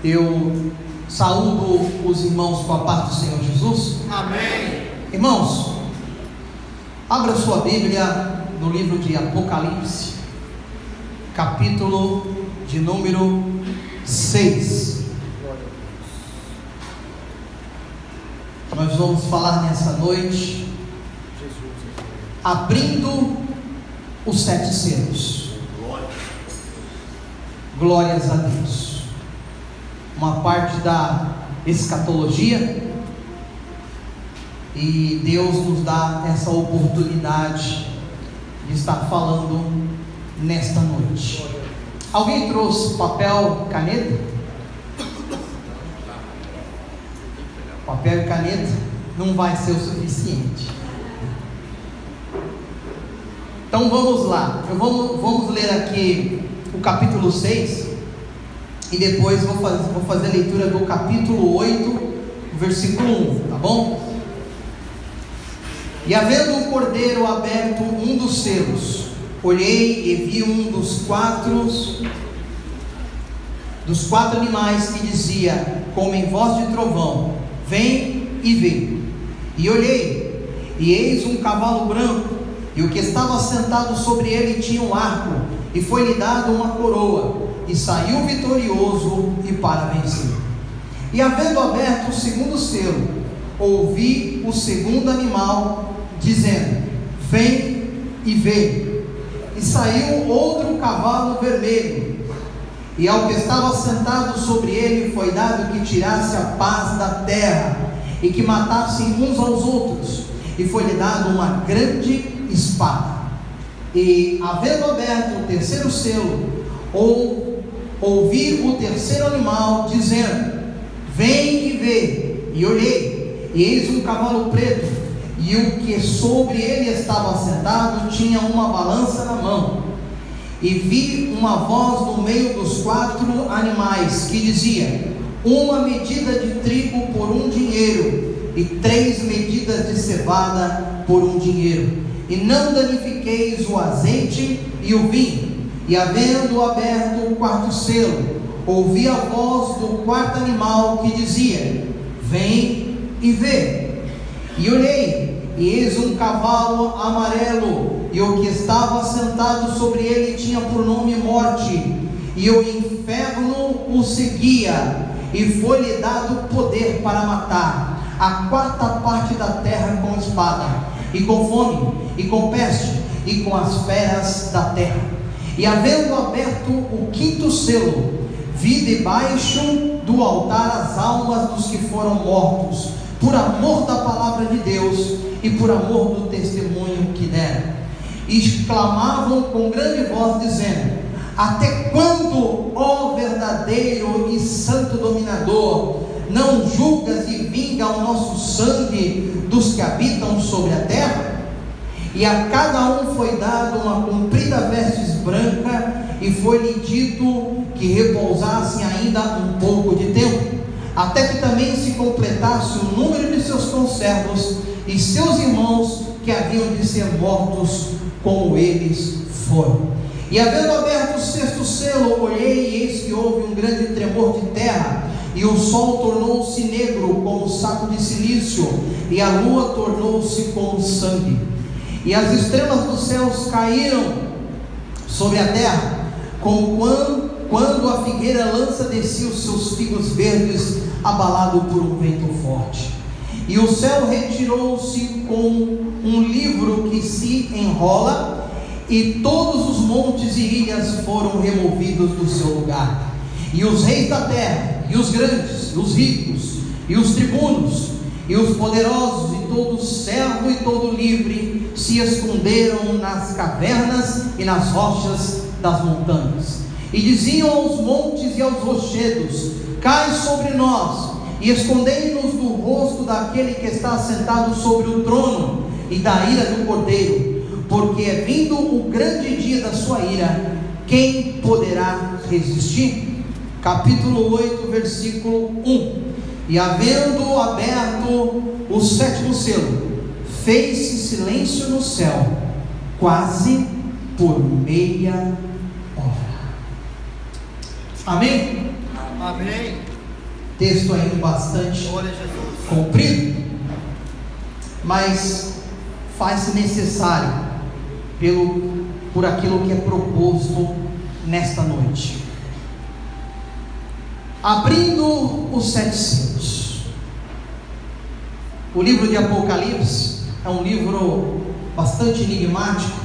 Eu saúdo os irmãos com a paz do Senhor Jesus. Amém. Irmãos, abra sua Bíblia no livro de Apocalipse, capítulo de número 6. Nós vamos falar nessa noite, abrindo os 7 selos. Glórias a Deus. Uma parte da escatologia, e Deus nos dá essa oportunidade de estar falando nesta noite. Alguém trouxe papel, caneta? Papel e caneta não vai ser o suficiente. Então vamos lá. Vamos ler aqui o capítulo 6. E depois vou fazer a leitura do capítulo 8, versículo 1, tá bom? E havendo o cordeiro aberto um dos selos, olhei e vi um dos quatro animais que dizia, como em voz de trovão, vem e vê. E olhei, e eis um cavalo branco, e o que estava sentado sobre ele tinha um arco, e foi-lhe dado uma coroa, e saiu vitorioso e para vencer. E havendo aberto o segundo selo, ouvi o segundo animal dizendo, vem e vê. E saiu outro cavalo vermelho, e ao que estava sentado sobre ele foi dado que tirasse a paz da terra, e que matassem uns aos outros, e foi-lhe dado uma grande espada. E havendo aberto o terceiro selo, ouvi o terceiro animal dizendo, vem e vê. E olhei, e eis um cavalo preto, e o que sobre ele estava sentado tinha uma balança na mão. E vi uma voz no meio dos 4 animais que dizia, uma medida de trigo por um dinheiro, e 3 medidas de cevada por um dinheiro, e não danifiqueis o azeite e o vinho. E havendo aberto o 4º selo, ouvi a voz do 4º animal que dizia, vem e vê. E olhei, e eis um cavalo amarelo, e o que estava sentado sobre ele tinha por nome Morte, e o inferno o seguia, e foi-lhe dado poder para matar a 4ª parte da terra com espada, e com fome, e com peste, e com as feras da terra. E havendo aberto o 5º selo, vi debaixo do altar as almas dos que foram mortos, por amor da palavra de Deus, e por amor do testemunho que deram. E clamavam com grande voz, dizendo, até quando, ó verdadeiro e santo dominador, não julgas e vinga o nosso sangue dos que habitam sobre a terra? E a cada um foi dado uma comprida vestes branca, e foi-lhe dito que repousassem ainda um pouco de tempo, até que também se completasse o número de seus conservos e seus irmãos que haviam de ser mortos como eles foram. E havendo aberto o 6º selo, olhei, e eis que houve um grande tremor de terra, e o sol tornou-se negro como saco de silício, e a lua tornou-se como sangue. E as estrelas dos céus caíram sobre a terra, como quando a figueira lança de si os seus figos verdes, abalado por um vento forte. E o céu retirou-se com um livro que se enrola, e todos os montes e ilhas foram removidos do seu lugar. E os reis da terra, e os grandes, e os ricos, e os tribunos, e os poderosos, e todo servo e todo livre, se esconderam nas cavernas e nas rochas das montanhas, e diziam aos montes e aos rochedos, cai sobre nós, e escondei-nos do rosto daquele que está sentado sobre o trono, e da ira do cordeiro, porque é vindo o grande dia da sua ira, quem poderá resistir? Capítulo 8, versículo 1. E havendo aberto o 7º selo, fez-se silêncio no céu, quase por meia hora. Amém? Amém. texto ainda bastante comprido, mas faz-se necessário por aquilo que é proposto nesta noite. Abrindo os 7 selos. O livro de Apocalipse é um livro bastante enigmático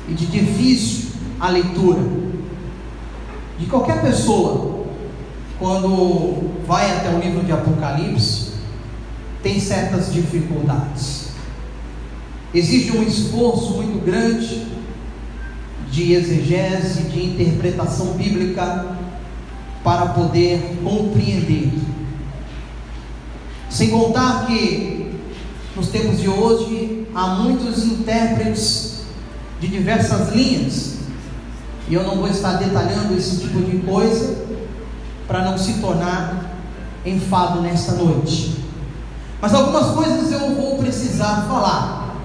e de difícil a leitura. De qualquer pessoa, quando vai até o livro de Apocalipse, tem certas dificuldades. Exige um esforço muito grande de exegese, de interpretação bíblica, para poder compreender. Sem contar que nos tempos de hoje há muitos intérpretes de diversas linhas, e eu não vou estar detalhando esse tipo de coisa para não se tornar enfado nesta noite. Mas algumas coisas eu vou precisar falar,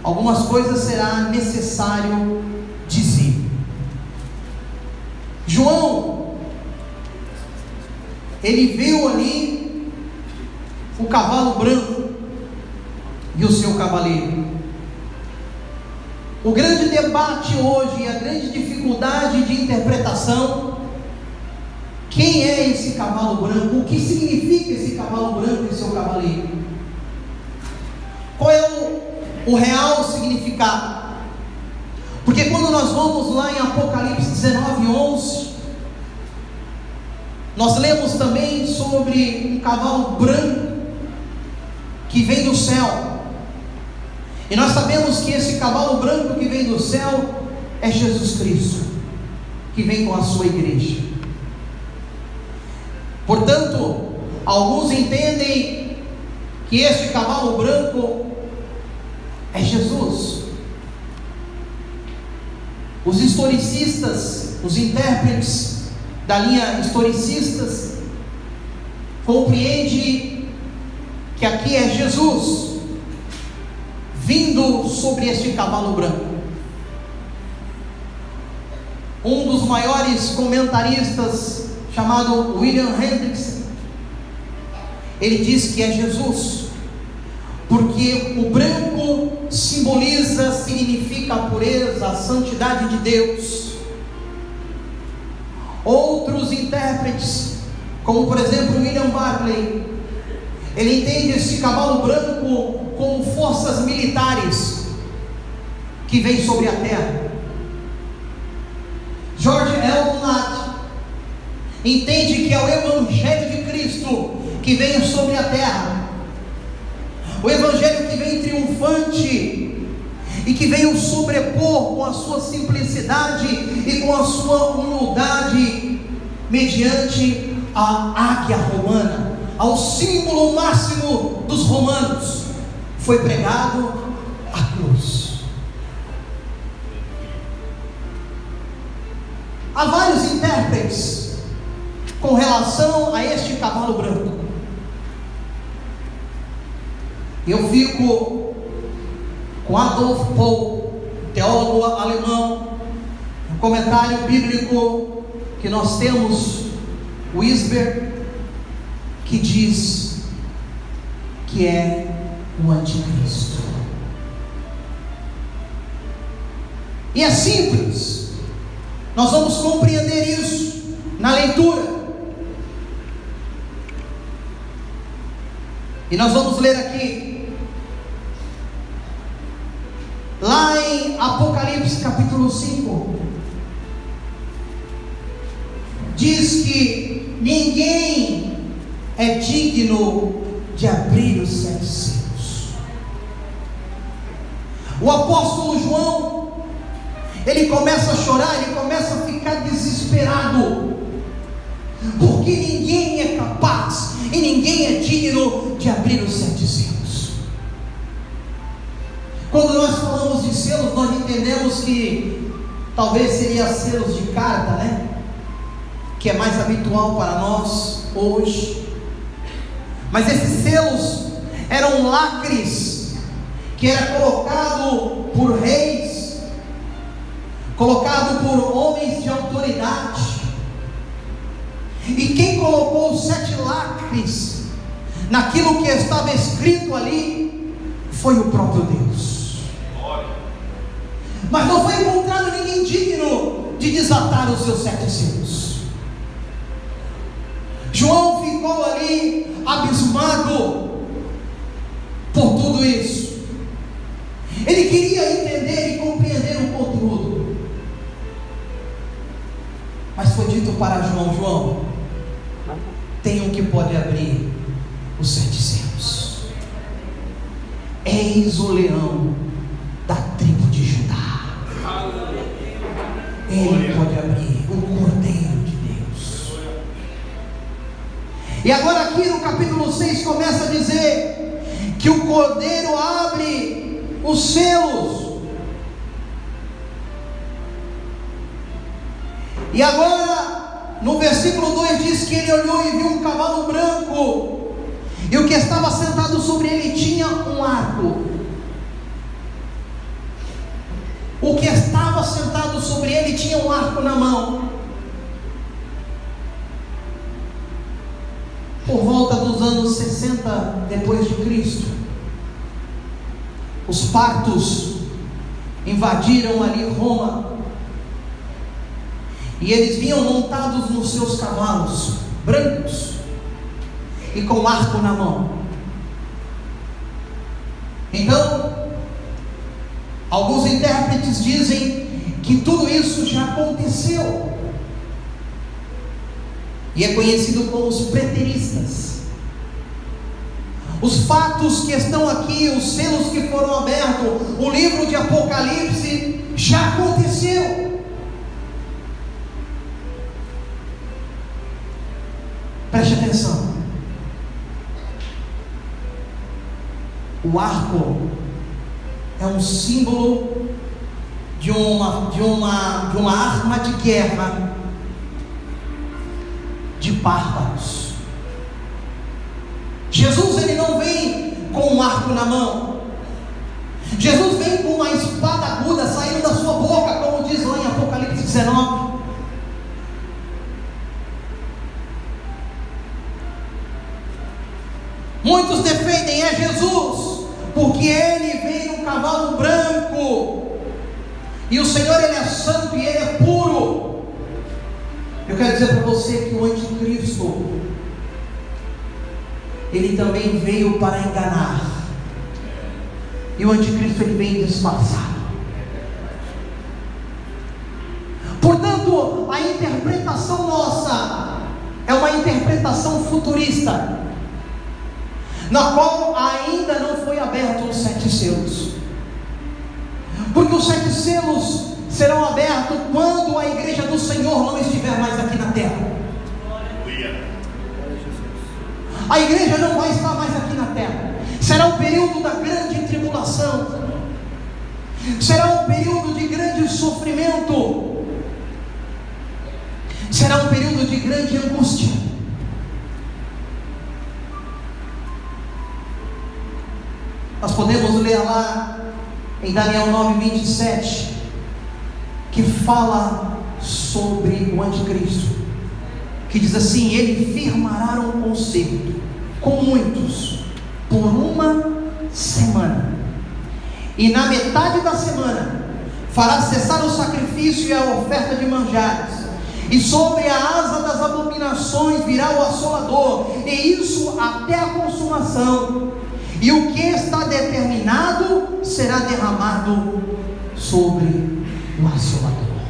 algumas coisas será necessário dizer. João, ele viu ali o cavalo branco e o seu cavaleiro. O grande debate hoje e a grande dificuldade de interpretação: quem é esse cavalo branco? O que significa esse cavalo branco e seu cavaleiro? Qual é o real significado? Porque quando nós vamos lá em Apocalipse 19:11, nós lemos também sobre um cavalo branco que vem do céu. E nós sabemos que esse cavalo branco que vem do céu é Jesus Cristo, que vem com a sua igreja. Portanto, alguns entendem que este cavalo branco é Jesus. Os historicistas, os intérpretes da linha historicistas, compreende que aqui é Jesus vindo sobre este cavalo branco. Um dos maiores comentaristas, chamado William Hendriksen, ele diz que é Jesus, porque o branco significa a pureza, a santidade de Deus. Outros intérpretes, como por exemplo William Barclay, ele entende esse cavalo branco como forças militares que vêm sobre a terra. George L. Nat entende que é o Evangelho de Cristo que vem sobre a terra, o Evangelho que vem triunfante e que veio sobrepor com a sua simplicidade e com a sua humildade, mediante a águia romana, ao símbolo máximo dos romanos, foi pregado a cruz. Há vários intérpretes com relação a este cavalo branco. Eu fico com Adolf Paul, teólogo alemão, um comentário bíblico que nós temos, o Isber, que diz que é o anticristo. E é simples, nós vamos compreender isso na leitura, e nós vamos ler aqui, lá em Apocalipse capítulo 5, diz que ninguém é digno de abrir os 7 selos. O apóstolo João, ele começa a chorar, ele começa a ficar desesperado, porque ninguém é capaz e ninguém é digno de abrir os 7 selos. Quando nós falamos de selos, nós entendemos que talvez seria selos de carta, né? Que é mais habitual para nós hoje. Mas esses selos eram lacres que era colocado por reis, colocado por homens de autoridade. E quem colocou os 7 lacres naquilo que estava escrito ali foi o próprio Deus. Mas não foi encontrado ninguém digno de desatar os seus 7 selos. João ficou ali abismado por tudo isso. Ele queria entender e compreender o conteúdo, mas foi dito para João: João, tem um que pode abrir os 7 selos. Eis o leão da tribo de Judá. Ele pode abrir, o Cordeiro de Deus. E agora aqui no capítulo 6 começa a dizer que o Cordeiro abre os selos. E agora no versículo 2 diz que ele olhou e viu um cavalo branco, e o que estava sentado sobre ele tinha um arco. O que estava sentado sobre ele tinha um arco na mão. Por volta dos anos 60 depois de Cristo, os partos invadiram ali Roma, e eles vinham montados nos seus cavalos brancos e com arco na mão. Então, alguns intérpretes dizem que tudo isso já aconteceu, e é conhecido como os preteristas. Os fatos que estão aqui, os selos que foram abertos, o livro de Apocalipse já aconteceu. Preste atenção. O arco é um símbolo de uma arma de guerra de bárbaros. Jesus, ele não vem com um arco na mão. Jesus vem com uma espada aguda saindo da sua boca, como diz lá em Apocalipse 19. Muitos defendem é Jesus, porque ele vem num cavalo branco, e o Senhor, ele é santo e ele é puro. Eu quero dizer para você que o anticristo, ele também veio para enganar, e o anticristo, ele vem disfarçado. Portanto, a interpretação nossa é uma interpretação futurista, na qual ainda não foi aberto os 7 selos, porque os 7 selos serão abertos quando a igreja do Senhor não estiver mais aqui na terra. A igreja não vai estar mais aqui na terra. Será o período da grande tribulação, será um período de grande sofrimento, será um período de grande angústia. Nós podemos ler lá em Daniel 9:27, que fala sobre o anticristo, que diz assim: ele firmará um concerto com muitos por 1 semana, e na metade da semana fará cessar o sacrifício e a oferta de manjares, e sobre a asa das abominações virá o assolador, e isso até a consumação. E o que está determinado será derramado sobre o assolador.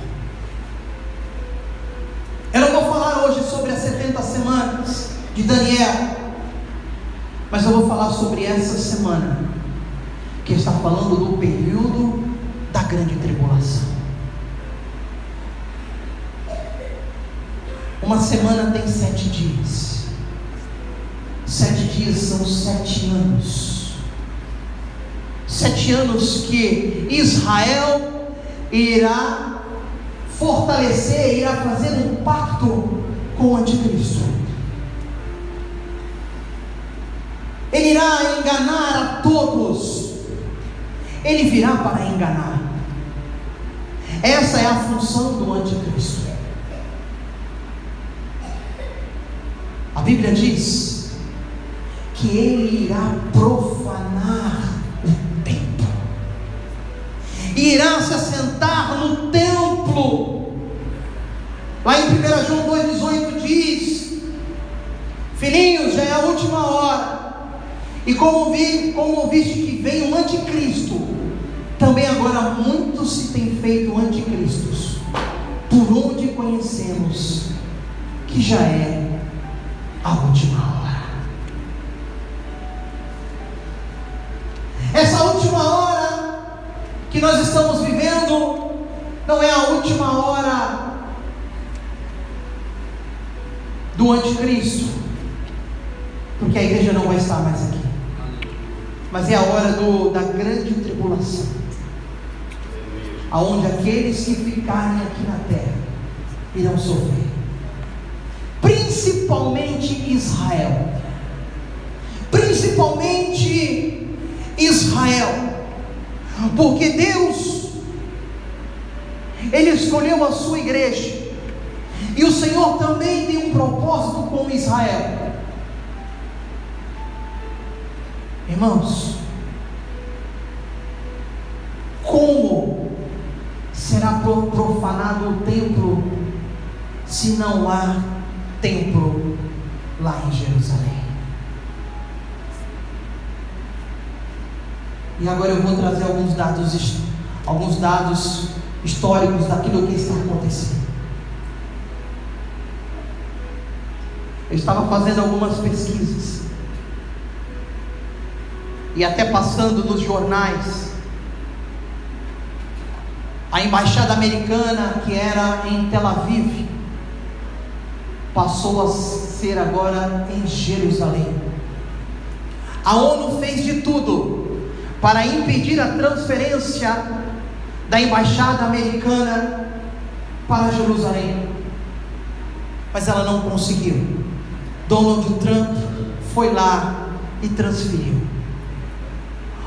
Eu não vou falar hoje sobre as 70 semanas de Daniel, mas eu vou falar sobre essa semana, que está falando do período da grande tribulação. Uma semana tem 7 dias. 7 dias são 7 anos. 7 anos que Israel irá fortalecer, irá fazer um pacto com o anticristo. Ele irá enganar a todos. Ele virá para enganar. Essa é a função do anticristo. A Bíblia diz que ele irá profanar o templo, irá se assentar no templo. Lá em 1 João 2,18 diz: filhinhos, já é a última hora, e como ouviste que vem o anticristo, também agora muitos se têm feito anticristos, por onde conhecemos que já é a última hora. Essa última hora que nós estamos vivendo não é a última hora do anticristo, porque a igreja não vai estar mais aqui, mas é a hora da grande tribulação, aonde aqueles que ficarem aqui na terra irão sofrer, principalmente Israel, porque Deus, Ele escolheu a sua igreja, e o Senhor também tem um propósito com Israel. Irmãos, como será profanado o templo se não há templo lá em Jerusalém? E agora eu vou trazer alguns dados históricos daquilo que está acontecendo. Eu estava fazendo algumas pesquisas e até passando nos jornais. A embaixada americana, que era em Tel Aviv, passou a ser agora em Jerusalém. A ONU fez de tudo para impedir a transferência da embaixada americana para Jerusalém, mas ela não conseguiu. Donald Trump foi lá e transferiu.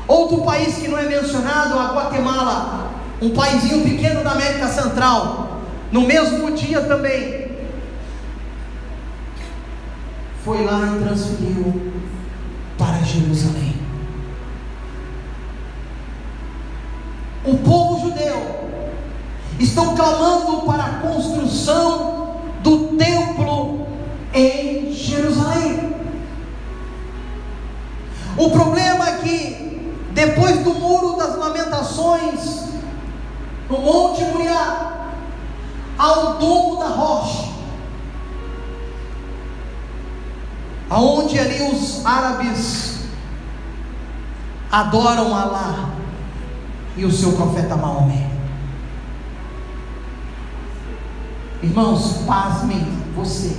Outro país que não é mencionado, a Guatemala, um paizinho pequeno da América Central, no mesmo dia também foi lá e transferiu para Jerusalém. O povo judeu estão clamando para a construção do templo em Jerusalém. O problema é que depois do Muro das Lamentações, no Monte Moriá, há o Domo da Rocha, aonde ali os árabes adoram Alá e o seu profeta Maomé. Irmãos, pasmem você,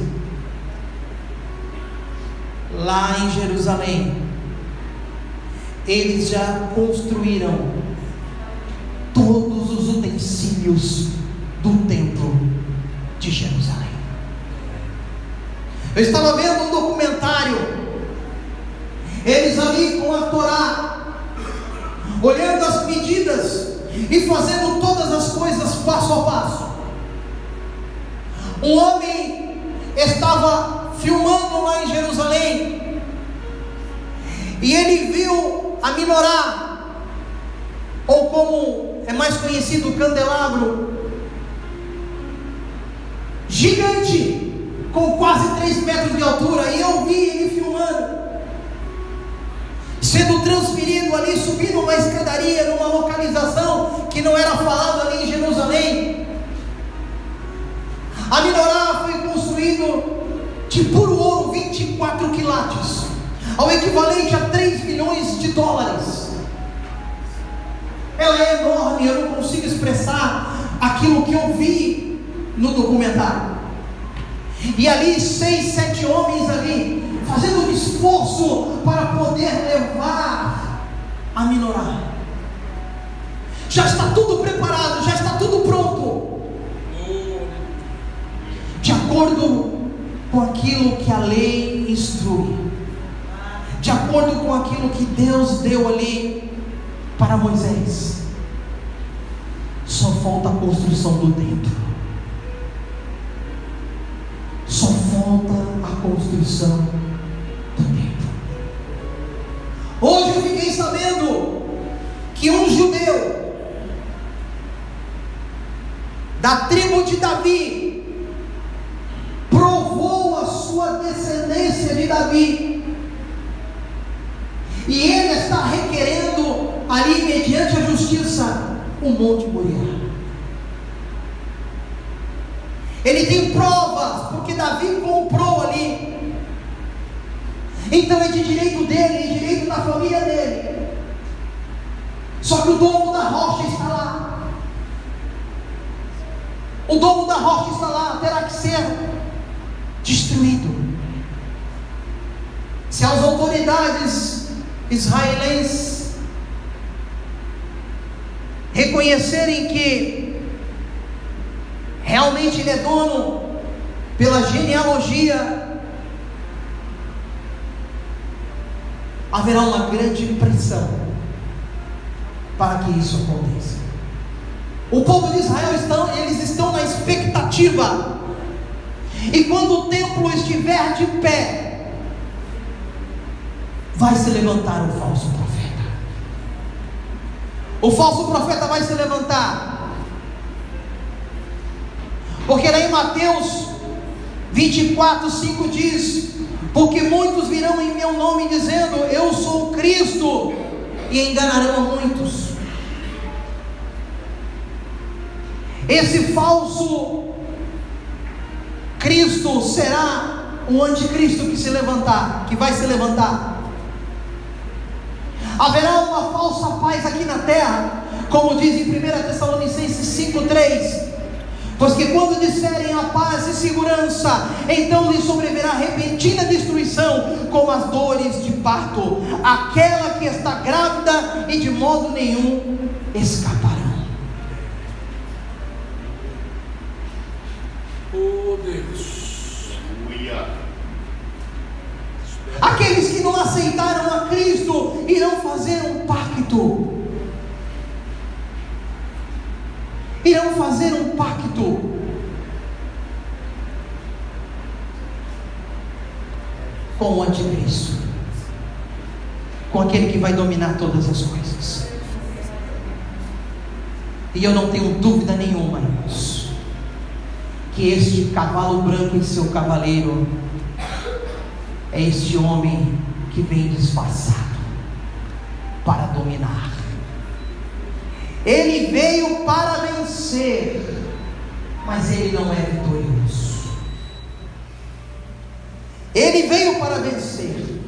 lá em Jerusalém, eles já construíram todos os utensílios do templo de Jerusalém. Eu estava vendo um documentário, eles ali com a Torá, olhando as medidas e fazendo todas as coisas passo a passo. Um homem estava filmando lá em Jerusalém e ele viu a menorá, ou como é mais conhecido, o candelabro gigante, com quase 3 metros de altura, e eu vi ele filmando, sendo transferido ali, subindo uma escadaria numa localização que não era falado ali em Jerusalém. A menorá foi construída de puro ouro, 24 quilates, ao equivalente a 3 milhões de dólares. Ela é enorme, eu não consigo expressar aquilo que eu vi no documentário. E ali 6, 7 homens ali, fazendo um esforço para poder levar a menorá. Já está tudo preparado, já está tudo pronto, de acordo com aquilo que a lei instrui, de acordo com aquilo que Deus deu ali para Moisés. Só falta a construção do templo, só falta a construção do templo. Hoje eu fiquei sabendo que um judeu da tribo de Davi provou a sua descendência de Davi, e ele está requerendo ali, mediante a justiça, o Monte Moriá. Ele tem provas, porque Davi comprou ali, então é de direito dele, é de direito da família dele. Só que o dono da rocha está lá. O dono da rocha está lá, terá que ser destruído. Se as autoridades israelenses reconhecerem que realmente ele é dono pela genealogia, haverá uma grande pressão para que isso aconteça. O povo de Israel eles estão na expectativa, e quando o templo estiver de pé, vai se levantar o falso profeta. O falso profeta vai se levantar, porque lá em Mateus 24:5 diz: porque muitos virão em meu nome dizendo, eu sou o Cristo, e enganarão a muitos. Esse falso Cristo será o anticristo que se levantar, que vai se levantar. Haverá uma falsa paz aqui na terra, como diz em 1 Tessalonicenses 5:3, pois que quando disserem a paz e segurança, então lhes sobrevirá repentina destruição, como as dores de parto, aquela que está grávida e de modo nenhum escapará. Oh Deus. Aqueles que não aceitaram a Cristo irão fazer um pacto. Irão fazer um pacto com o anticristo, com aquele que vai dominar todas as coisas. E eu não tenho dúvida nenhuma, irmãos, que este cavalo branco e seu cavaleiro é este homem que vem disfarçado para dominar. Ele veio para vencer, mas ele não é vitorioso. Ele veio para vencer,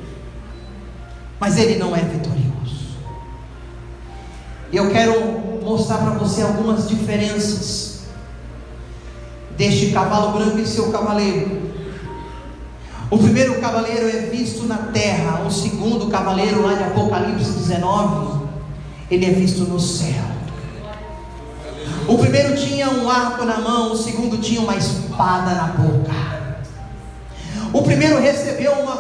mas ele não é vitorioso. Eu quero mostrar para você algumas diferenças deste cavalo branco e seu cavaleiro. O primeiro cavaleiro é visto na terra. O segundo cavaleiro, lá de Apocalipse 19, ele é visto no céu. O primeiro tinha um arco na mão, o segundo tinha uma espada na boca. O primeiro recebeu uma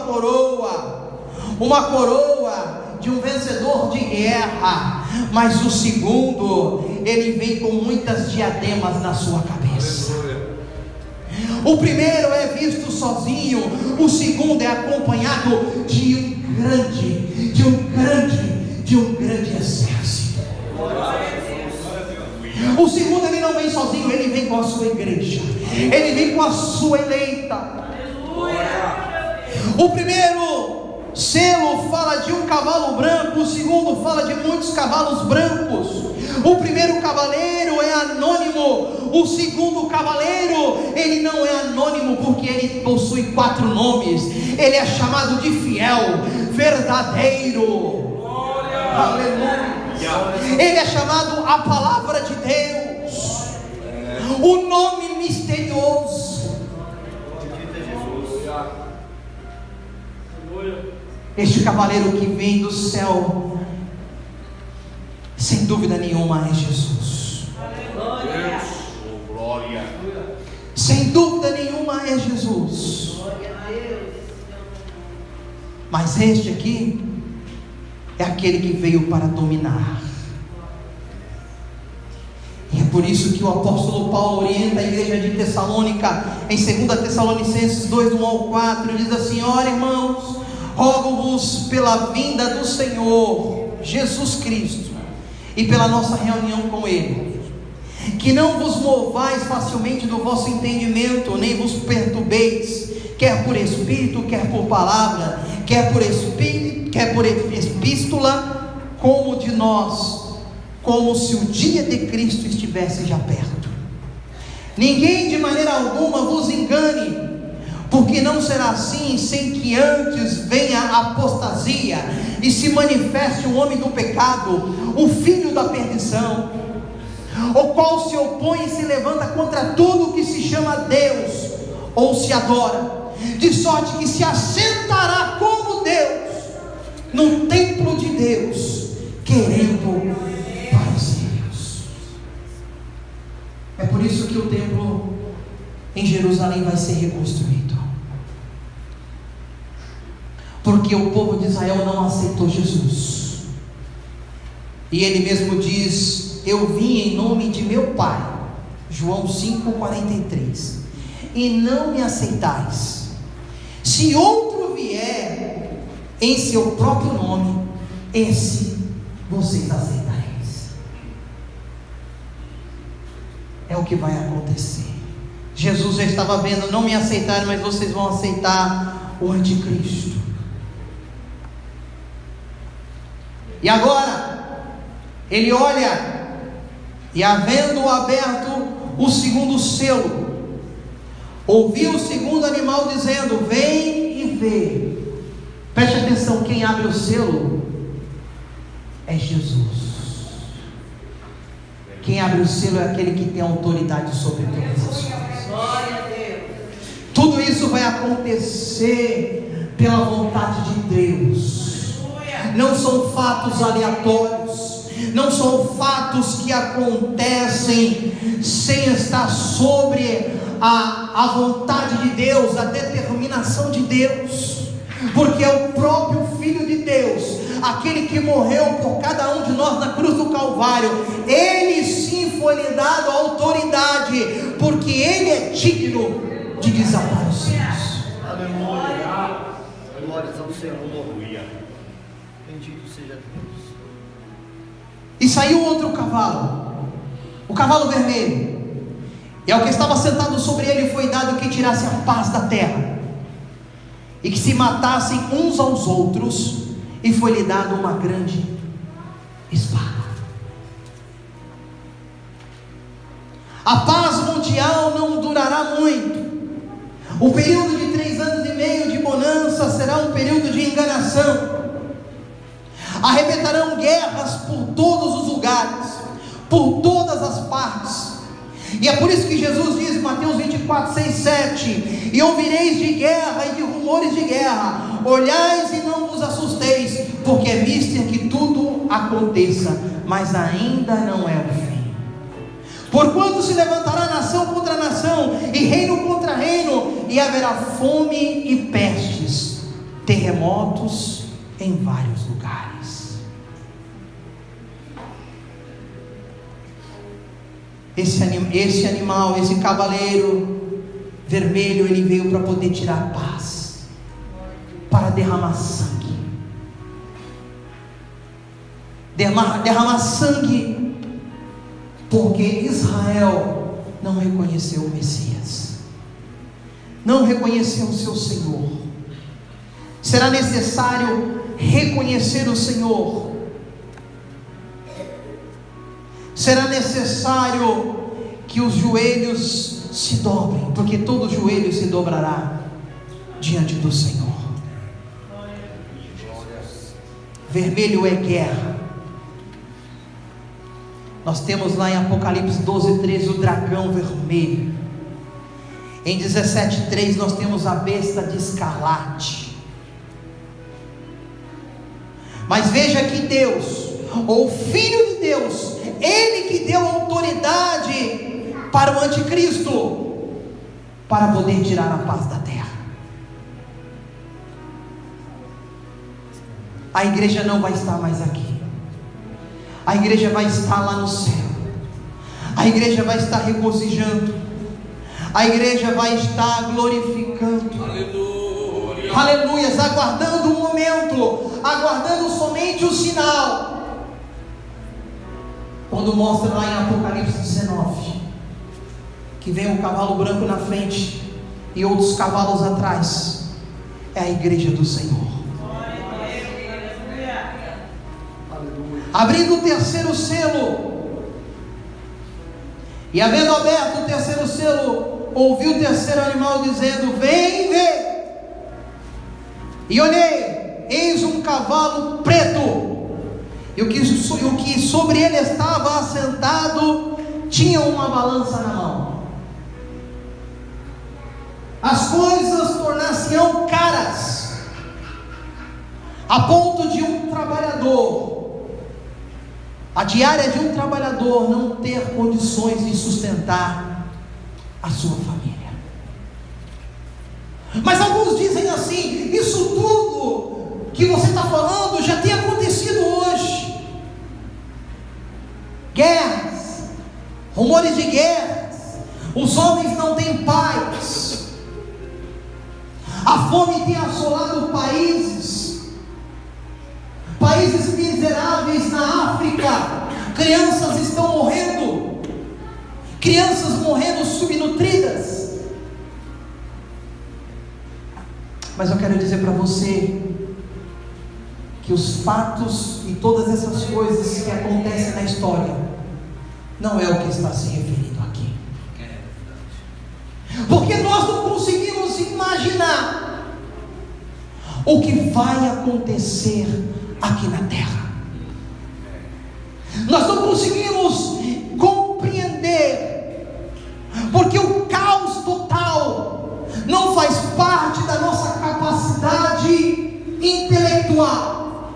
coroa de um vencedor de guerra, mas o segundo, ele vem com muitas diademas na sua cabeça. O primeiro é visto sozinho, o segundo é acompanhado de um grande exército. O segundo, ele não vem sozinho, ele vem com a sua igreja, ele vem com a sua eleita. O primeiro selo fala de um cavalo branco, o segundo fala de muitos cavalos brancos. O primeiro cavaleiro é anônimo, o segundo cavaleiro, ele não é anônimo, porque ele possui 4 nomes. Ele é chamado de fiel, verdadeiro, aleluia. Ele é chamado a palavra de Deus, o nome misterioso. Este cavaleiro que vem do céu, sem dúvida nenhuma, é Jesus. Sem dúvida nenhuma é Jesus. Mas este aqui é aquele que veio para dominar. E é por isso que o apóstolo Paulo orienta a igreja de Tessalônica, em 2 Tessalonicenses 2, do 1 ao 4, diz assim: ora, irmãos, rogo-vos pela vinda do Senhor Jesus Cristo e pela nossa reunião com Ele, que não vos movais facilmente do vosso entendimento, nem vos perturbeis, quer por espírito, quer por palavra, quer por epístola, como de nós, como se o dia de Cristo estivesse já perto. Ninguém de maneira alguma vos engane, porque não será assim sem que antes venha a apostasia e se manifeste o homem do pecado, o filho da perdição, o qual se opõe e se levanta contra tudo que se chama Deus ou se adora, de sorte que se assentará como Deus no templo de Deus, querendo parecer Deus. É por isso que o templo em Jerusalém vai ser reconstruído, porque o povo de Israel não aceitou Jesus, e ele mesmo diz: eu vim em nome de meu Pai, João 5,43, e não me aceitais. Se outro vier em seu próprio nome, esse vocês aceitareis. É o que vai acontecer. Jesus já estava vendo: não me aceitaram, mas vocês vão aceitar o anticristo. E agora ele olha, e havendo aberto o segundo selo, ouviu o segundo animal dizendo: vem e vê. Preste atenção, quem abre o selo é Jesus. Quem abre o selo é aquele que tem autoridade sobre todas as coisas. Glória a Deus. Tudo isso vai acontecer pela vontade de Deus. Não são fatos aleatórios, não são fatos que acontecem sem estar sobre a vontade de Deus, a determinação de Deus, porque é o próprio Filho de Deus, aquele que morreu por cada um de nós na cruz do Calvário. Ele sim foi lhe dado a autoridade, porque Ele é digno de desatar os céus. Aleluia. Glórias ao Senhor. Bendito seja Deus. E saiu outro cavalo, o cavalo vermelho, e ao que estava sentado sobre ele foi dado que tirasse a paz da terra, e que se matassem uns aos outros, e foi-lhe dado uma grande espada. A paz mundial não durará muito. O período de 3 anos e meio de bonança será um período de enganação. Arrebentarão guerras por todos os lugares, por todas as partes. E é por isso que Jesus diz em Mateus 24, 6, 7: e ouvireis de guerra e de rumores de guerra, olhais e não vos assusteis, porque é mister que tudo aconteça, mas ainda não é o fim. Porquanto se levantará nação contra nação, e reino contra reino, e haverá fome e pestes, terremotos em vários lugares. Esse animal, esse cavaleiro vermelho, ele veio para poder tirar paz, para derramar sangue. Derramar sangue, porque Israel não reconheceu o Messias, não reconheceu o seu Senhor. Será necessário reconhecer o Senhor. Será necessário que os joelhos se dobrem, porque todo joelho se dobrará diante do Senhor. Vermelho é guerra. Nós temos lá em Apocalipse 12, 13 o dragão vermelho. Em 17, 3 nós temos a besta de escarlate. Mas veja que Deus, o Filho de Deus, Ele que deu autoridade para o anticristo, para poder tirar a paz da terra. A igreja não vai estar mais aqui, a igreja vai estar lá no céu. A A igreja vai estar regozijando, a igreja vai estar glorificando, aleluias, aguardando o momento, aguardando somente o sinal. Quando mostra lá em Apocalipse 19 que vem um cavalo branco na frente e outros cavalos atrás, é a igreja do Senhor. Abrindo o terceiro selo, e havendo aberto o terceiro selo, ouvi o terceiro animal dizendo: vem ver. E olhei, eis um cavalo preto, e o que sobre ele estava assentado tinha uma balança na mão. As coisas tornar-se-ão caras, a ponto de um trabalhador, a diária de um trabalhador, não ter condições de sustentar a sua família. Mas alguns dizem assim: isso tudo que você está falando já tem acontecido hoje. Guerras, rumores de guerras, os homens não têm paz, a fome tem assolado países miseráveis na África. Crianças estão morrendo, crianças morrendo subnutridas. Mas eu quero dizer para você que os fatos e todas essas coisas que acontecem na história não é o que está se referindo aqui, porque nós não conseguimos imaginar o que vai acontecer aqui na terra. Nós não conseguimos compreender, porque o caos total não faz parte da nossa capacidade intelectual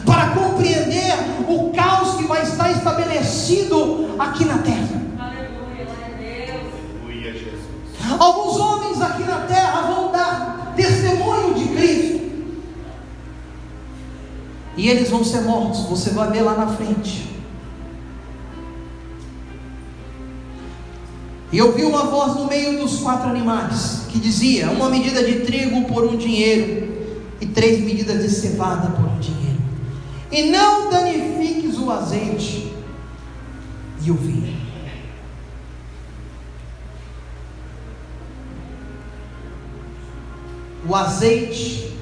para compreender o caos que vai estar estabelecido aqui na terra. Aleluia, Jesus. Alguns homens aqui na terra vão dar testemunho de Cristo, e eles vão ser mortos. Você vai ver lá na frente. E eu vi uma voz no meio dos 4 animais que dizia: uma medida de trigo por um dinheiro, e 3 medidas de cevada por um dinheiro, e não danifiques o azeite e o vinho. O azeite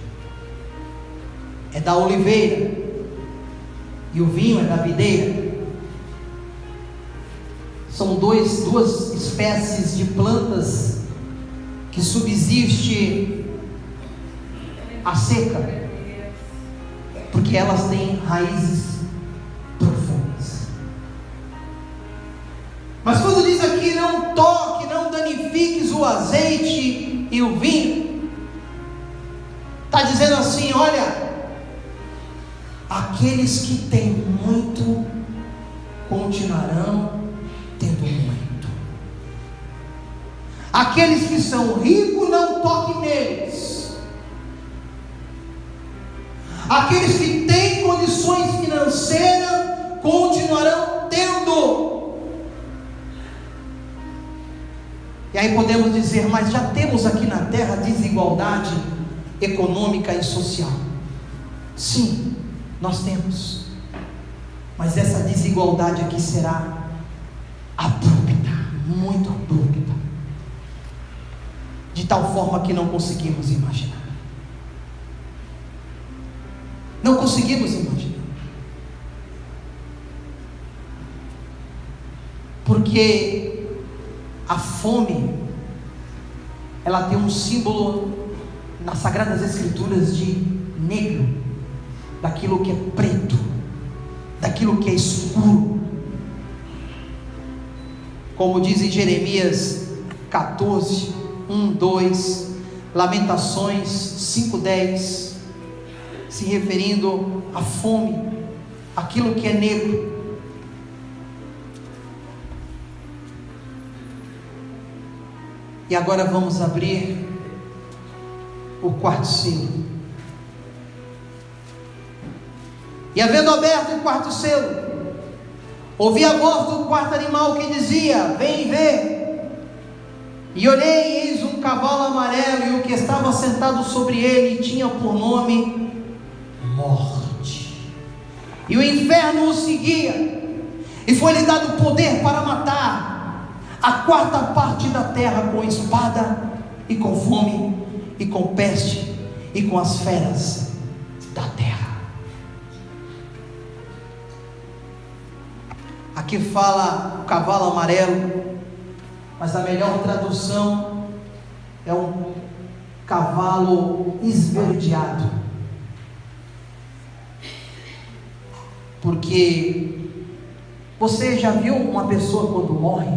é da oliveira e o vinho é da videira. São duas espécies de plantas que subsiste a seca, porque elas têm raízes profundas. Mas quando diz aqui: não toque, não danifiques o azeite e o vinho, está dizendo assim: olha, aqueles que têm muito continuarão tendo muito. Aqueles que são ricos, não toque neles. Aqueles que têm condições financeiras continuarão tendo. E aí podemos dizer: mas já temos aqui na terra desigualdade econômica e social. Sim, nós temos, mas essa desigualdade aqui será abrupta, muito abrupta, de tal forma que não conseguimos imaginar. Não conseguimos imaginar, porque a fome, ela tem um símbolo nas Sagradas Escrituras de negro, daquilo que é preto, daquilo que é escuro. Como diz em Jeremias 14, 1, 2, Lamentações 5, 10, se referindo à fome, aquilo que é negro. E agora vamos abrir o 4º selo. E havendo aberto o 4º selo, Ouvi a voz do quarto animal que dizia: vem e vê. E olhei, e eis um cavalo amarelo, e o que estava sentado sobre ele tinha por nome Morte. E o inferno o seguia, e foi-lhe dado poder para matar a quarta parte da terra com espada, e com fome, e com peste, e com as feras da terra. Aqui fala o cavalo amarelo, mas a melhor tradução é um cavalo esverdeado, porque você já viu uma pessoa quando morre?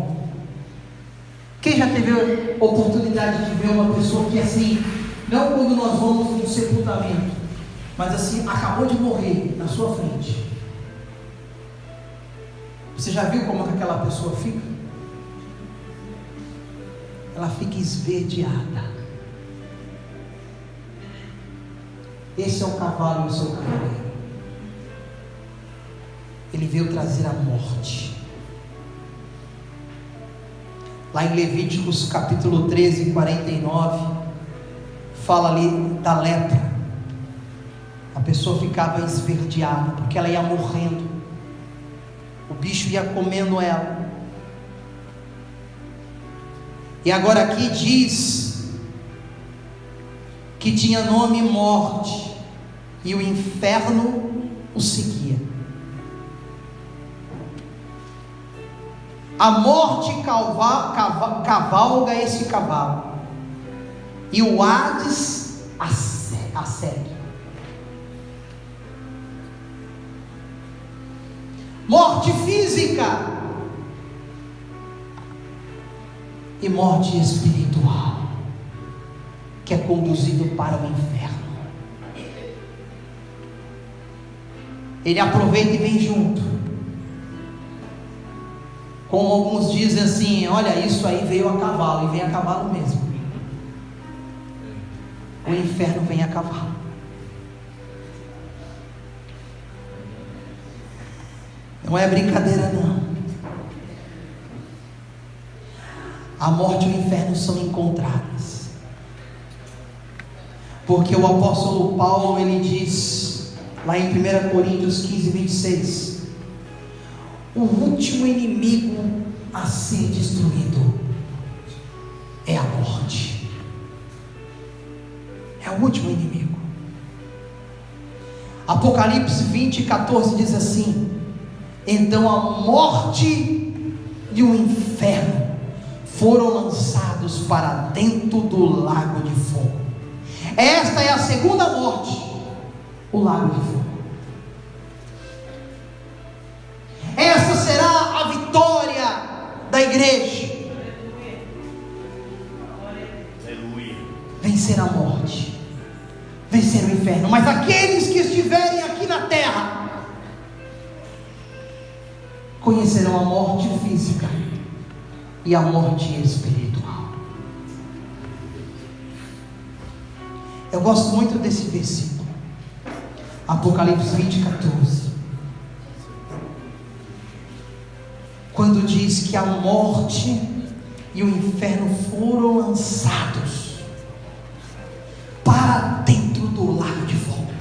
Quem já teve a oportunidade de ver uma pessoa que assim, não quando nós vamos no sepultamento, mas assim, acabou de morrer na sua frente? Você já viu como que aquela pessoa fica? Ela fica esverdeada. Esse é o cavalo e o seu cavaleiro. Ele veio trazer a morte. Lá em Levíticos capítulo 13, 49, fala ali da lepra. A pessoa ficava esverdeada, porque ela ia morrendo, o bicho ia comendo ela. E agora aqui diz que tinha nome Morte, e o inferno o seguia. A morte cavalga esse cavalo, e o Hades a segue. Morte física e morte espiritual, que é conduzido para o inferno. Ele aproveita e vem junto. Como alguns dizem assim: olha, isso aí veio a cavalo, e vem a cavalo mesmo. O inferno vem a cavalo. Não é brincadeira não. A morte e o inferno são encontradas, porque o apóstolo Paulo, ele diz lá em 1 Coríntios 15, 26, o último inimigo a ser destruído é a morte. É o último inimigo. Apocalipse 20, 14 diz assim: então a morte e o inferno foram lançados para dentro do lago de fogo. Esta é a segunda morte, o lago de fogo. Essa será a vitória da igreja. Aleluia. Vencer a morte, vencer o inferno. Mas aqueles que estiverem aqui na terra conhecerão a morte física e a morte espiritual. Eu gosto muito desse versículo, Apocalipse 20, 14, quando diz que a morte e o inferno foram lançados para dentro do lago de fogo.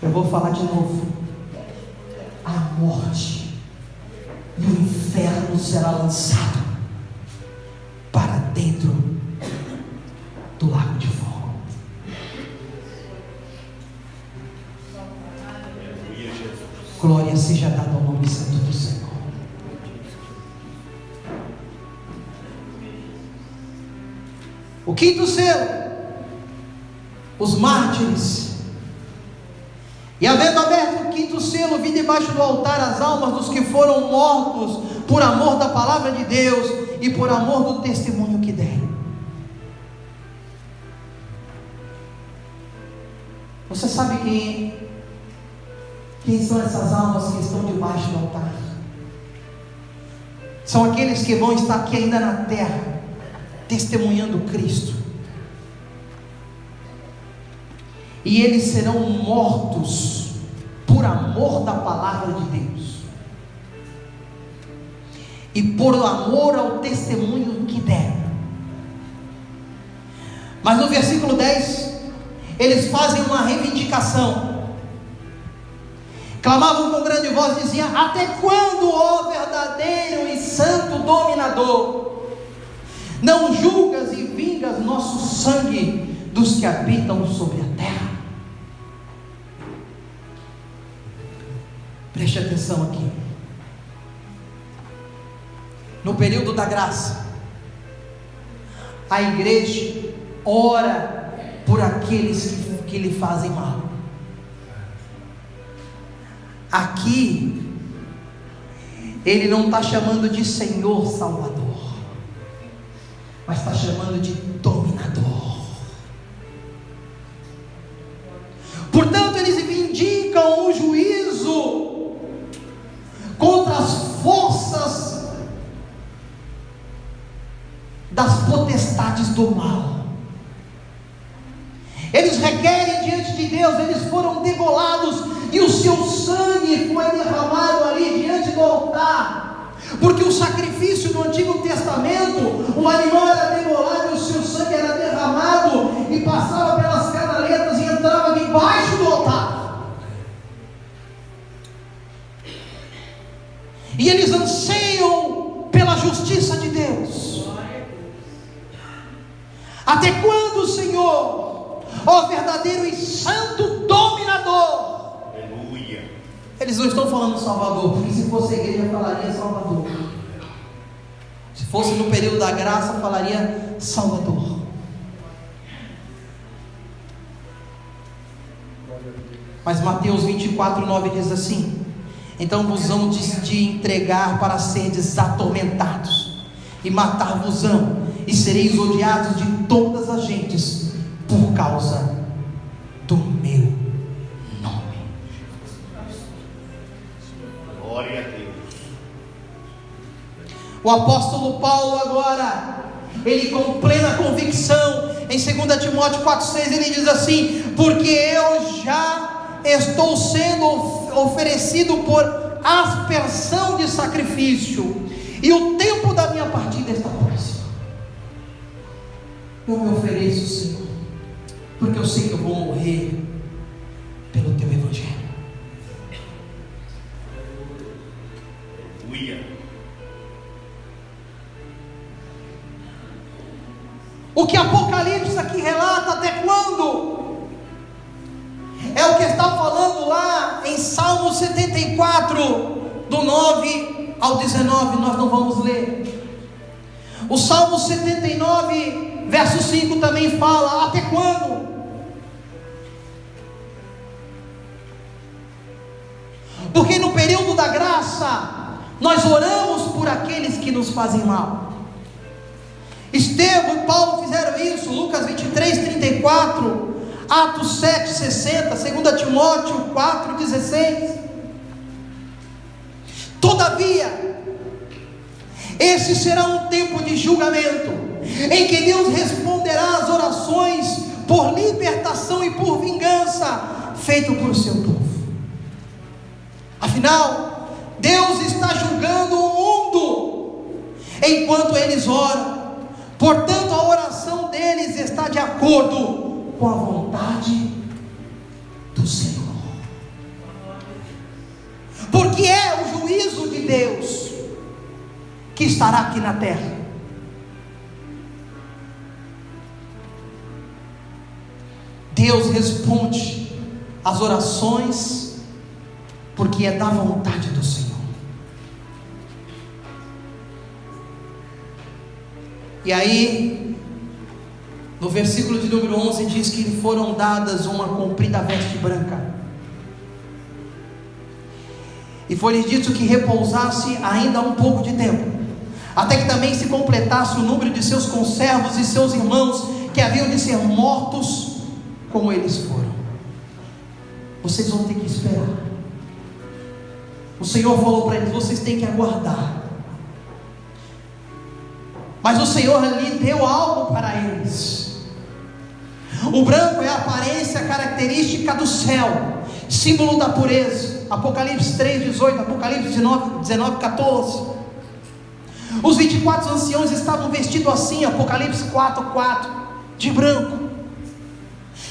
Eu vou falar de novo. A morte e o inferno será lançado para dentro do lago de fogo. Glória seja dada ao nome santo do Senhor. O quinto selo, os mártires. E havendo aberto o quinto selo, vi debaixo do altar as almas dos que foram mortos por amor da palavra de Deus e por amor do testemunho que deram. Você sabe quem são essas almas que estão debaixo do altar? São aqueles que vão estar aqui ainda na terra, testemunhando Cristo. E eles serão mortos por amor da palavra de Deus e por amor ao testemunho que deram. Mas no versículo 10, eles fazem uma reivindicação. Clamavam com grande voz e diziam: até quando, ó verdadeiro e santo dominador, não julgas e vingas nosso sangue dos que habitam sobre a terra? Preste atenção aqui. No período da graça, a igreja ora por aqueles que lhe fazem mal. Aqui ele não está chamando de Senhor Salvador, mas está chamando de dominador. Portanto, eles vindicam o juízo contra as forças das potestades do mal. Eles requerem diante de Deus, eles foram degolados e o seu sangue foi derramado ali diante do altar, porque o sacrifício no Antigo Testamento, o animal era degolado e o seu sangue era derramado e passava pelas canaletas e entrava debaixo do altar. E eles anseiam pela justiça de Deus. Até quando, Senhor, ó verdadeiro e santo dominador? Aleluia. Eles não estão falando Salvador, porque se fosse a igreja falaria Salvador. Se fosse no período da graça, falaria Salvador. Mas Mateus 24:9 diz assim: então vos hão de entregar para serdes atormentados, e matar-vos-ão, e sereis odiados de todas as gentes, por causa do meu nome. Glória a Deus. O apóstolo Paulo agora, ele com plena convicção, em 2 Timóteo 4,6, ele diz assim: porque eu já estou sendo oferecido por aspersão de sacrifício, e o tempo da minha partida está próximo. Eu me ofereço, Senhor, porque eu sei que eu vou morrer pelo teu evangelho. O que Apocalipse aqui relata, até quando? É o que está falando lá em Salmo 74, do 9 ao 19, nós não vamos ler. O Salmo 79, verso 5 também fala: até quando? Porque no período da graça, nós oramos por aqueles que nos fazem mal. Estevão e Paulo fizeram isso. Lucas 23:34, Atos 7:60, 2 Timóteo 4:16. Todavia, esse será um tempo de julgamento, em que Deus responderá às orações por libertação e por vingança, feito por seu povo. Afinal, Deus está julgando o mundo enquanto eles oram. Portanto, a oração deles está de acordo com a vontade do Senhor, porque é o juízo de Deus que estará aqui na terra. Deus responde às orações porque é da vontade do Senhor. E aí, no versículo de número 11 diz que lhe foram dadas uma comprida veste branca, e foi-lhe dito que repousasse ainda um pouco de tempo, até que também se completasse o número de seus conservos e seus irmãos, que haviam de ser mortos como eles foram. Vocês vão ter que esperar. O Senhor falou para eles: vocês têm que aguardar. Mas o Senhor lhe deu algo para eles. O branco é a aparência característica do céu, símbolo da pureza. Apocalipse 3:18, Apocalipse 19:14. Os 24 anciãos estavam vestidos assim, Apocalipse 4:4, de branco.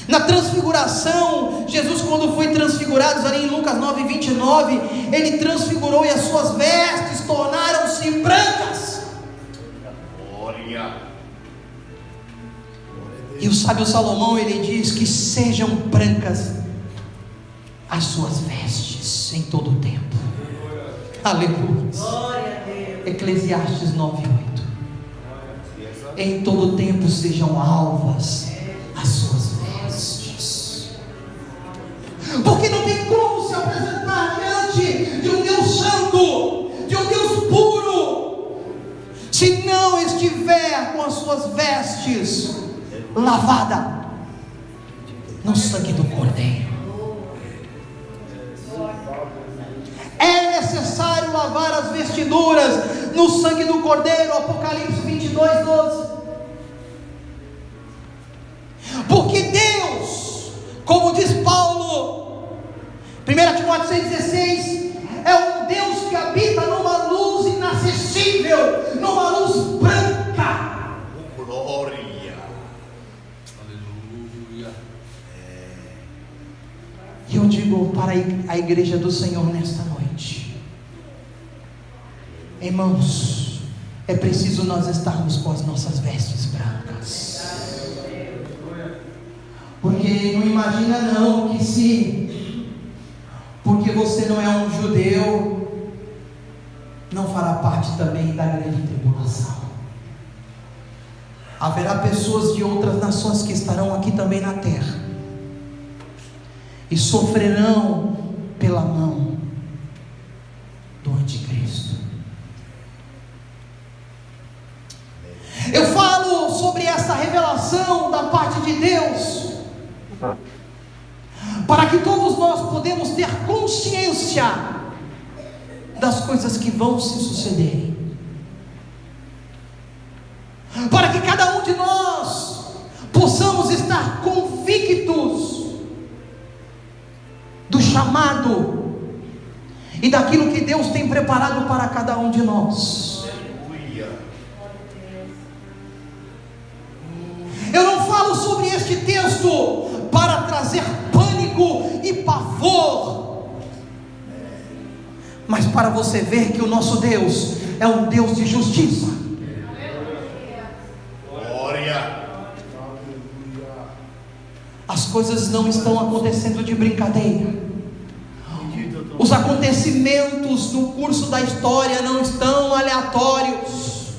Na transfiguração, Jesus, quando foi transfigurado, ali em Lucas 9:29, ele transfigurou e as suas vestes tornaram-se brancas. E o sábio Salomão, ele diz que sejam brancas as suas vestes em todo o tempo. Aleluia. Eclesiastes 9:8. Em todo o tempo sejam alvas as suas vestes. Porque não tem como se apresentar diante de um Deus santo, de um Deus puro, se não estiver com as suas vestes lavada no sangue do Cordeiro. É necessário lavar as vestiduras no sangue do Cordeiro. Apocalipse 22:12. Porque Deus, como diz Paulo, 1 Timóteo 6,16, é um Deus que habita numa luz inacessível, numa luz branca. Glória. E eu digo para a igreja do Senhor nesta noite: irmãos, é preciso nós estarmos com as nossas vestes brancas. Porque não imagina não que porque você não é um judeu, não fará parte também da grande tribulação. Haverá pessoas de outras nações que estarão aqui também na terra e sofrerão pela mão do anticristo. Eu falo sobre essa revelação da parte de Deus, para que todos nós podemos ter consciência das coisas que vão se sucederem, para que cada um de nós possamos estar convictos do chamado e daquilo que Deus tem preparado para cada um de nós. Eu não falo sobre este texto para trazer pânico e pavor, mas para você ver que o nosso Deus é um Deus de justiça. Glória. As coisas não estão acontecendo de brincadeira. Os acontecimentos no curso da história não estão aleatórios.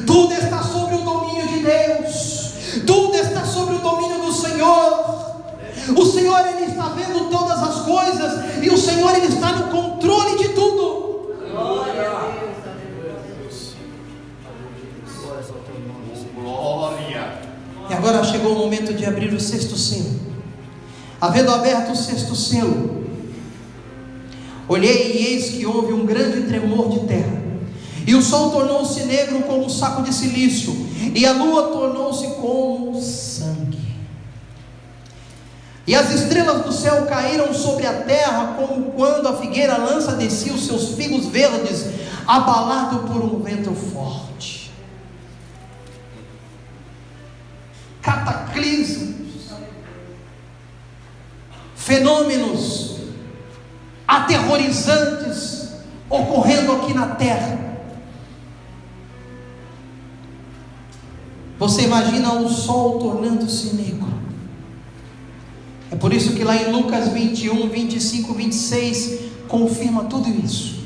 Tudo está sob o domínio de Deus. Tudo está sob o domínio do Senhor. O Senhor, Ele está vendo todas as coisas, e o Senhor, Ele está no controle de tudo. Glória. Glória. E agora chegou o momento de abrir o sexto selo. Havendo aberto o sexto selo, olhei e eis que houve um grande tremor de terra, e o sol tornou-se negro como um saco de silício, e a lua tornou-se como sangue, e as estrelas do céu caíram sobre a terra, como quando a figueira lança de si os seus figos verdes, abalado por um vento forte. Cataclismos, fenômenos aterrorizantes ocorrendo aqui na terra. Você imagina o sol tornando-se negro. É por isso que lá em Lucas 21, 25, 26 confirma tudo isso.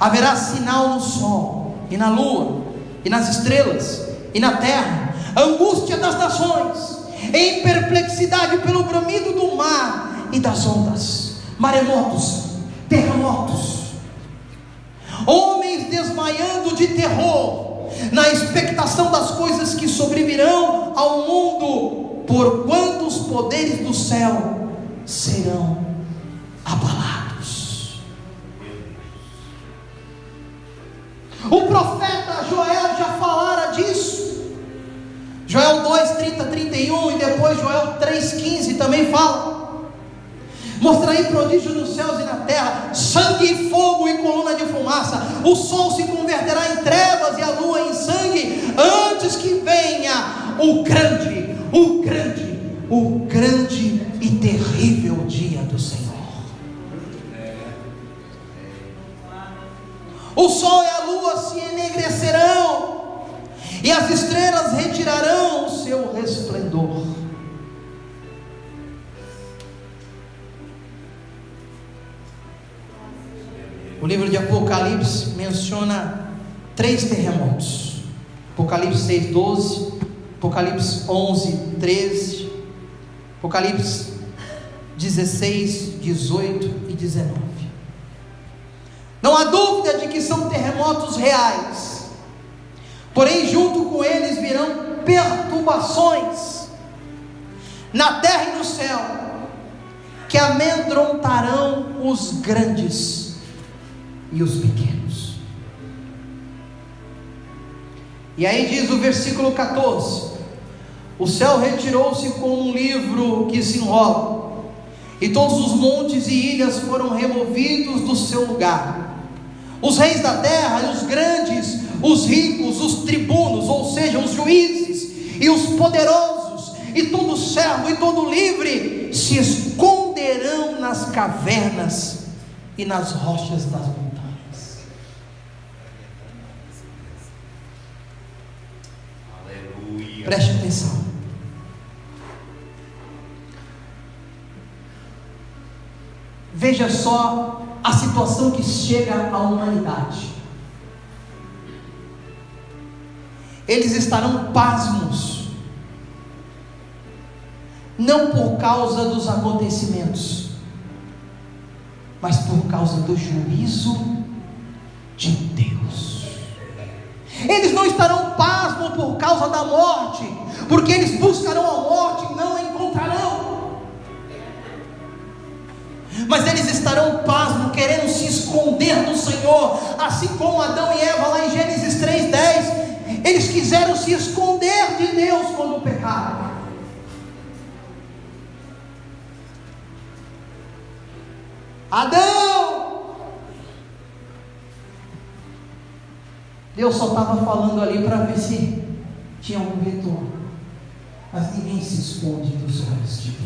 Haverá sinal no sol e na lua e nas estrelas e na terra, angústia das nações, em perplexidade pelo bramido do mar e das ondas, maremotos, terremotos, homens desmaiando de terror, na expectação das coisas que sobrevirão ao mundo, porquanto os poderes do céu serão abalados. O profeta Joel já falara disso. Joel 2, 30, 31 e depois Joel 3, 15 também fala. Mostrarei prodígio nos céus e na terra, sangue e fogo e coluna de fumaça. O sol se converterá em trevas e a lua em sangue, antes que venha o grande e terrível dia do Senhor. O sol e a lua se enegrecerão, e as estrelas retirarão o seu resplendor. O livro de Apocalipse menciona 3 terremotos: Apocalipse 6:12, Apocalipse 11:13, Apocalipse 16, 18 e 19. Não há dúvida de que são terremotos reais, porém junto com eles virão perturbações na terra e no céu, que amedrontarão os grandes e os pequenos. E aí diz o versículo 14: o céu retirou-se como um livro que se enrola, e todos os montes e ilhas foram removidos do seu lugar. Os reis da terra, os grandes, os ricos, os tribunos, ou seja, os juízes, e os poderosos, e todo servo e todo livre, se esconderão nas cavernas e nas rochas das montanhas. Aleluia. Preste atenção. Veja só a situação que chega à humanidade. Eles estarão pasmos, não por causa dos acontecimentos, mas por causa do juízo de Deus. Eles não estarão pasmos por causa da morte, porque eles buscarão a morte e não a encontrarão. Mas eles estarão pasmos, querendo se esconder do Senhor, assim como Adão e Eva lá em Gênesis 3:10, eles quiseram se esconder de Deus quando pecaram. Adão, Deus só estava falando ali para ver se tinha algum retorno, mas ninguém se esconde dos olhos de Deus.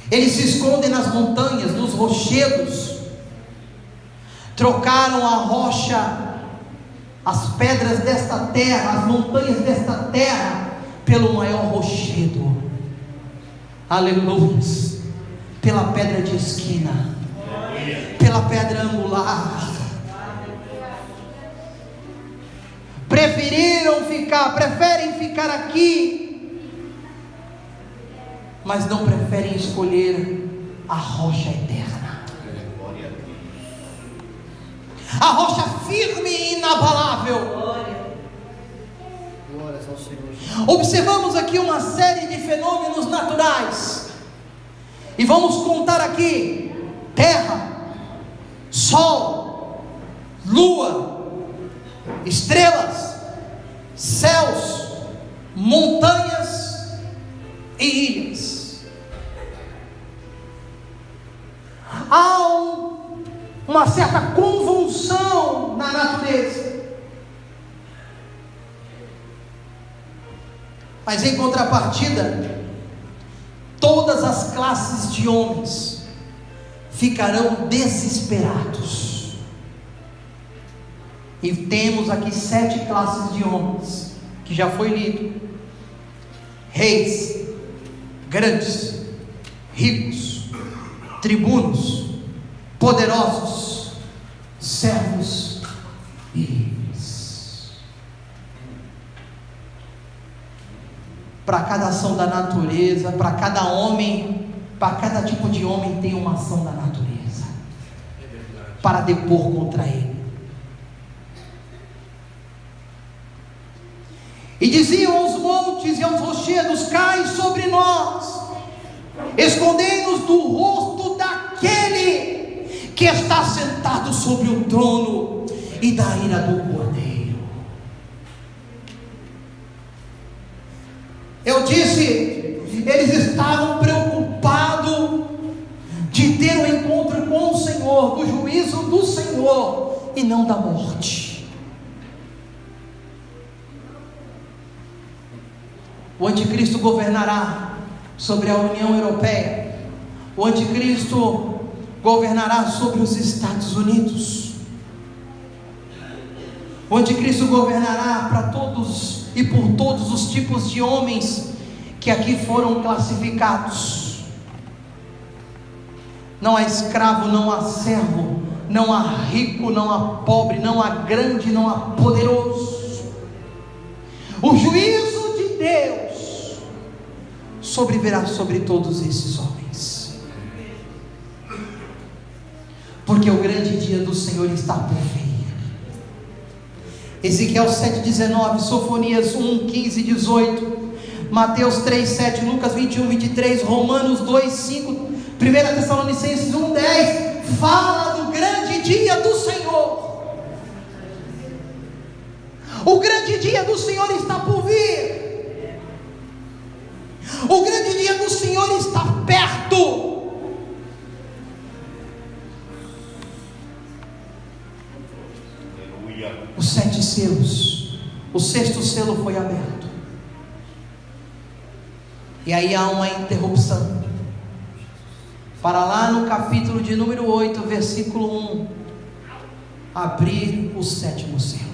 Eles se escondem nas montanhas, nos rochedos. Trocaram a rocha, as pedras desta terra, as montanhas desta terra, pelo maior rochedo. Aleluia. Pela pedra de esquina, pela pedra angular. Preferem ficar aqui, mas não preferem escolher a rocha eterna, a rocha firme e inabalável. Glórias ao Senhor. Observamos aqui uma série de fenômenos naturais, e vamos contar aqui: terra, sol, lua, estrelas, céus, montanhas e ilhas. Há uma certa convulsão na natureza, mas em contrapartida, todas as classes de homens ficarão desesperados. E temos aqui 7 classes de homens, que já foi lido: reis, grandes, ricos, tribunos, poderosos, servos e livres. Para cada ação da natureza, para cada homem, para cada tipo de homem tem uma ação da natureza para depor contra ele. E diziam aos montes e aos rochedos: cai sobre nós, escondei-nos do rosto daquele que está sentado sobre o trono e da ira do Cordeiro. Eu disse, eles estavam preocupados Senhor e não da morte. O anticristo governará sobre a União Europeia. O anticristo governará sobre os Estados Unidos. O anticristo governará para todos e por todos os tipos de homens que aqui foram classificados. Não há escravo, não há servo, não há rico, não há pobre, não há grande, não há poderoso. O juízo de Deus sobrevirá sobre todos esses homens, porque o grande dia do Senhor está por vir. Ezequiel 7,19, Sofonias 1, 15, 18, Mateus 3, 7, Lucas 21, 23, Romanos 2, 5, 1 Tessalonicenses 1, 10, fala do grande dia do Senhor. O grande dia do Senhor está por vir. O grande dia do Senhor está perto. Os 7 selos, o 6º selo foi aberto, e aí há uma interrupção, para lá no capítulo de número 8, versículo 1, abrir o 7º selo.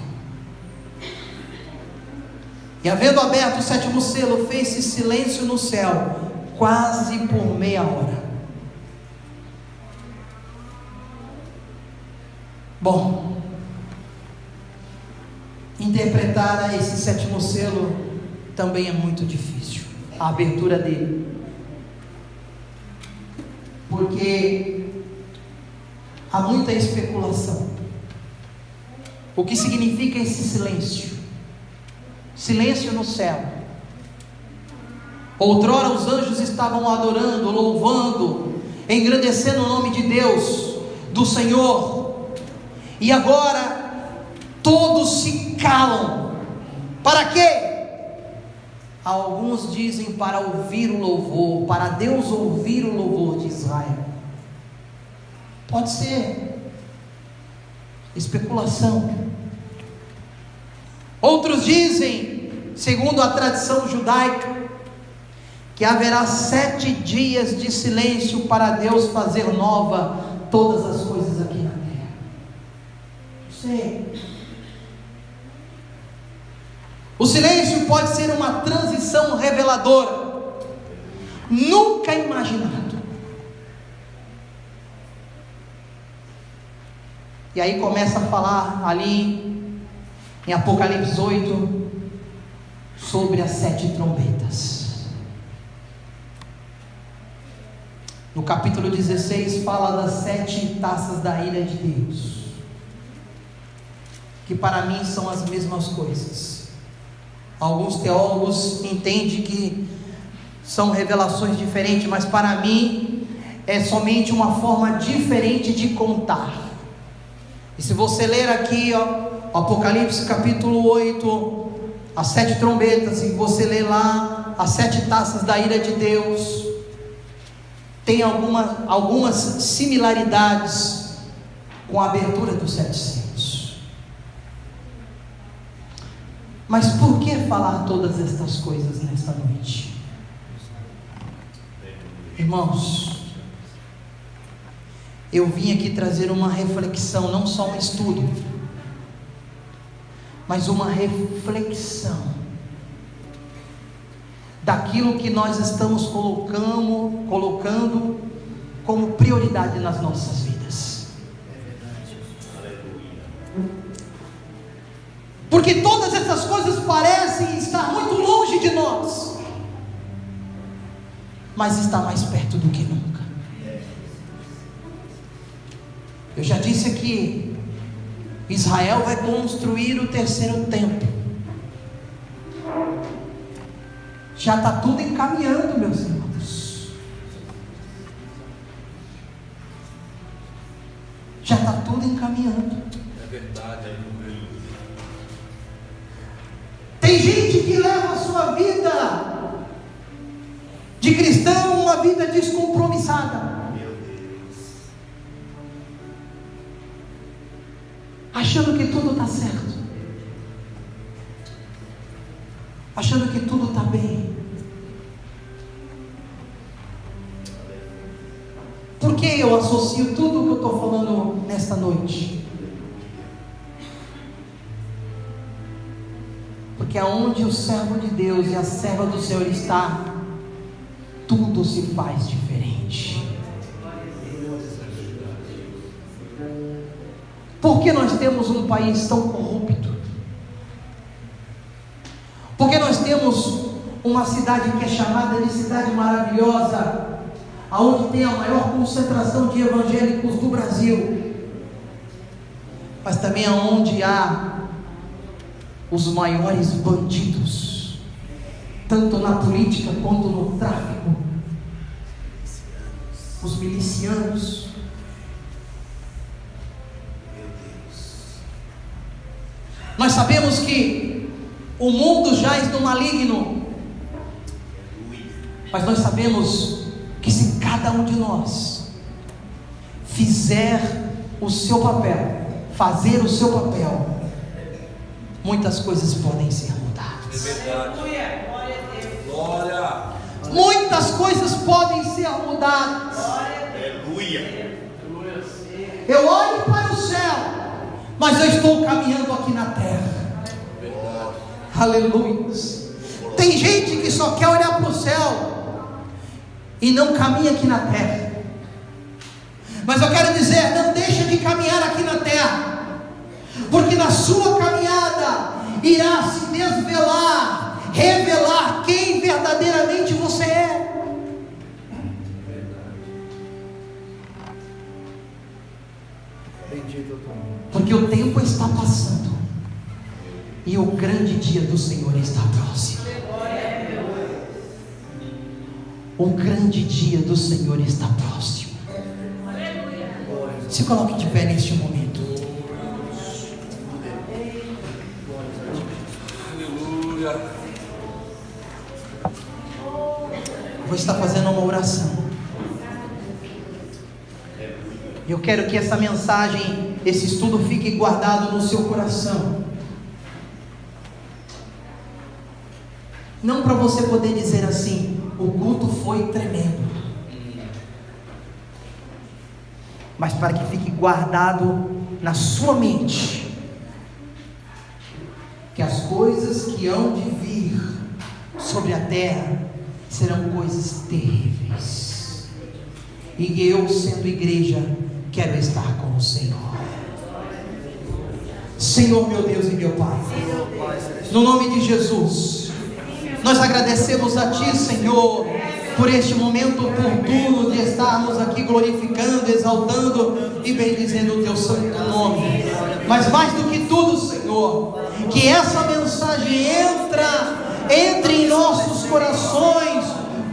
E havendo aberto o 7º selo, fez-se silêncio no céu, quase por meia hora. Bom, interpretar esse 7º selo também é muito difícil, a abertura dele, porque há muita especulação. O que significa esse silêncio? Silêncio no céu. Outrora os anjos estavam adorando, louvando, engrandecendo o nome de Deus, do Senhor, e agora todos se calam. Para quê? Alguns dizem para ouvir o louvor, para Deus ouvir o louvor de Israel. Pode ser especulação. Outros dizem, segundo a tradição judaica, que haverá 7 dias de silêncio para Deus fazer nova todas as coisas aqui na terra. Não sei. O silêncio pode ser uma transição reveladora, nunca imaginado. E aí começa a falar ali em Apocalipse 8 sobre as 7 trombetas. No capítulo 16 fala das 7 taças da ira de Deus, que para mim são as mesmas coisas. Alguns teólogos entendem que são revelações diferentes, mas para mim é somente uma forma diferente de contar. E se você ler aqui, Apocalipse capítulo 8, as 7 trombetas, e você ler lá as 7 taças da ira de Deus, tem algumas similaridades com a abertura dos 7 selos. Mas por que falar todas estas coisas nesta noite? Irmãos, eu vim aqui trazer uma reflexão, não só um estudo, mas uma reflexão daquilo que nós estamos colocando como prioridade nas nossas vidas. Porque todas essas coisas parecem estar muito longe de nós, mas está mais perto do que nunca. Eu já disse aqui, Israel vai construir o 3º templo. Já está tudo encaminhando, meus irmãos. Já está tudo encaminhando. É verdade, Tem gente que leva a sua vida de cristão uma vida descompromissada. achando que tudo está certo, achando que tudo está bem. Por que eu associo tudo o que eu estou falando nesta noite? Porque aonde o servo de Deus e a serva do Senhor está, tudo se faz diferente. Por que nós temos um país tão corrupto? Por que nós temos uma cidade que é chamada de cidade maravilhosa, aonde tem a maior concentração de evangélicos do Brasil, mas também aonde há os maiores bandidos, tanto na política quanto no tráfico, os milicianos. Nós sabemos que o mundo jaz no maligno, mas nós sabemos que se cada um de nós fizer o seu papel, fazer o seu papel, muitas coisas podem ser mudadas. É verdade. Glória. Muitas coisas podem ser mudadas. Aleluia. Eu olho para o céu, mas eu estou caminhando aqui na terra. Verdade. Aleluia. Tem gente que só quer olhar para o céu e não caminha aqui na terra. Mas eu quero dizer, não deixa de caminhar aqui na terra, porque na sua caminhada irá se desvelar, revelar quem verdadeiramente você é. Porque o tempo está passando e o grande dia do Senhor está próximo. O grande dia do Senhor está próximo. Se coloque de pé neste momento. Aleluia. Vou estar fazendo uma oração. Eu quero que essa mensagem, esse estudo fique guardado no seu coração. Não para você poder dizer assim: o culto foi tremendo, mas para que fique guardado na sua mente que as coisas que hão de vir sobre a terra serão coisas terríveis, e eu, sendo igreja, quero estar com o Senhor. Senhor, meu Deus e meu Pai, no nome de Jesus, nós agradecemos a Ti, Senhor, por este momento oportuno de estarmos aqui glorificando, exaltando e bendizendo o Teu santo nome. Mas mais do que tudo, Senhor, que essa mensagem entre em nossos corações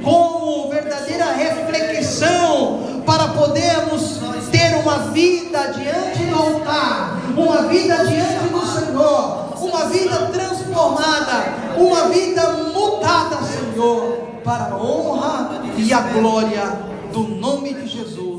como verdadeira reflexão, para podermos ter uma vida diante do altar, uma vida diante do Senhor, uma vida transformada, uma vida mudada, Senhor, para a honra e a glória do nome de Jesus.